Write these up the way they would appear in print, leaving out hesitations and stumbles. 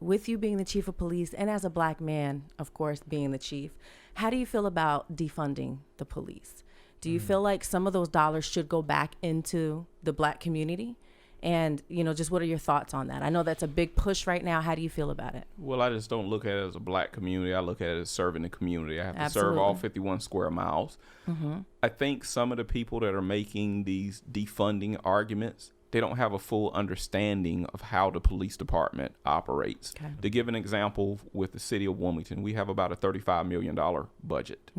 with you being the chief of police and as a black man, of course, being the chief, how do you feel about defunding the police? Do you feel like some of those dollars should go back into the black community? And, just what are your thoughts on that? I know that's a big push right now. How do you feel about it? Well, I just don't look at it as a black community. I look at it as serving the community. I have to serve all 51 square miles. I think some of the people that are making these defunding arguments, they don't have a full understanding of how the police department operates. Okay. To give an example, with the city of Wilmington, we have about a $35 million budget.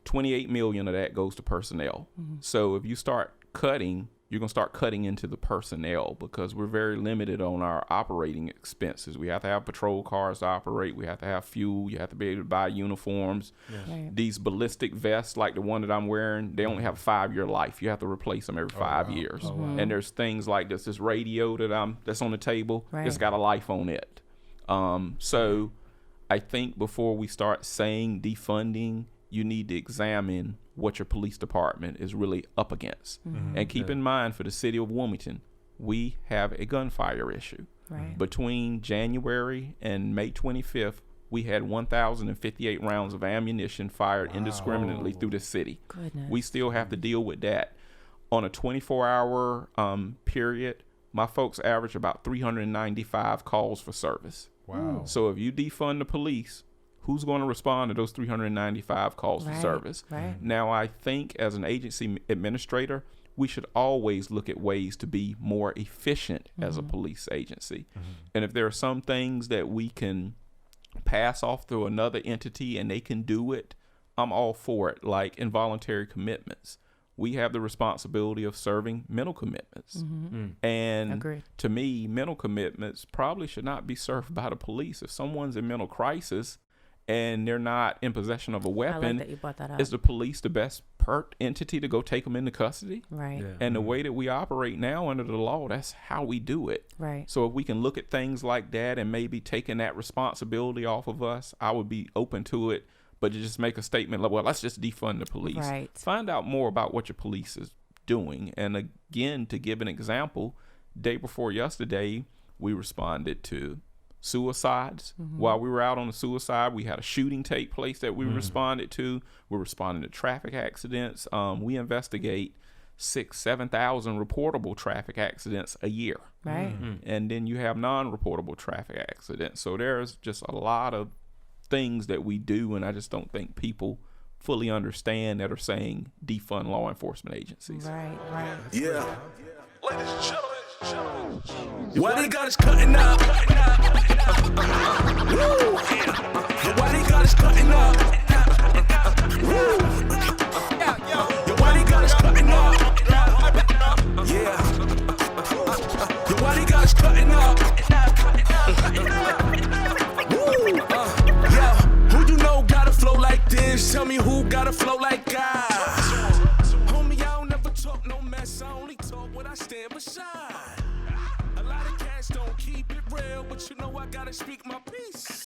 $28 million of that goes to personnel. So if you start cutting, you're going to start cutting into the personnel because we're very limited on our operating expenses. We have to have patrol cars to operate. We have to have fuel. You have to be able to buy uniforms. Yes. Right. These ballistic vests, like the one that I'm wearing, they only have a 5-year life. You have to replace them every 5 years. And there's things like this radio that's on the table. Right. It's got a life on it. So I think before we start saying defunding, you need to examine what your police department is really up against. And keep in mind, for the city of Wilmington, we have a gunfire issue. Right. Between January and May 25th, we had 1,058 rounds of ammunition fired indiscriminately through the city. Goodness. We still have to deal with that. On a 24-hour period, my folks average about 395 calls for service. Wow. So if you defund the police, who's going to respond to those 395 calls for service? Right. Now, I think as an agency administrator, we should always look at ways to be more efficient as a police agency. And if there are some things that we can pass off through another entity and they can do it, I'm all for it, like involuntary commitments. We have the responsibility of serving mental commitments. And Agreed. To me, mental commitments probably should not be served by the police. If someone's in mental crisis and they're not in possession of a weapon, I like that you brought that up. Is the police the best entity to go take them into custody? Right. Yeah. And the way that we operate now under the law, that's how we do it. Right. So if we can look at things like that and maybe taking that responsibility off of us, I would be open to it. But to just make a statement like, well, let's just defund the police. Right. Find out more about what your police is doing. And again, to give an example, day before yesterday, we responded to suicides. While we were out on the suicide, we had a shooting take place that we responded to. We're responding to traffic accidents. We investigate 7,000 reportable traffic accidents a year. Right. And then you have non-reportable traffic accidents. So there's just a lot of things that we do, and I just don't think people fully understand that are saying defund law enforcement agencies. Right. Yeah. Ladies and gentlemen. Why they got us cutting up? Woo! Why they got us cutting up? Woo! Why they got us cutting up? Yeah. Why they got us cutting up? Flow like this, tell me who got a flow like God. Homie, I don't never talk no mess, I only talk when I stand beside. A lot of cats don't keep it real, but you know I gotta speak my piece.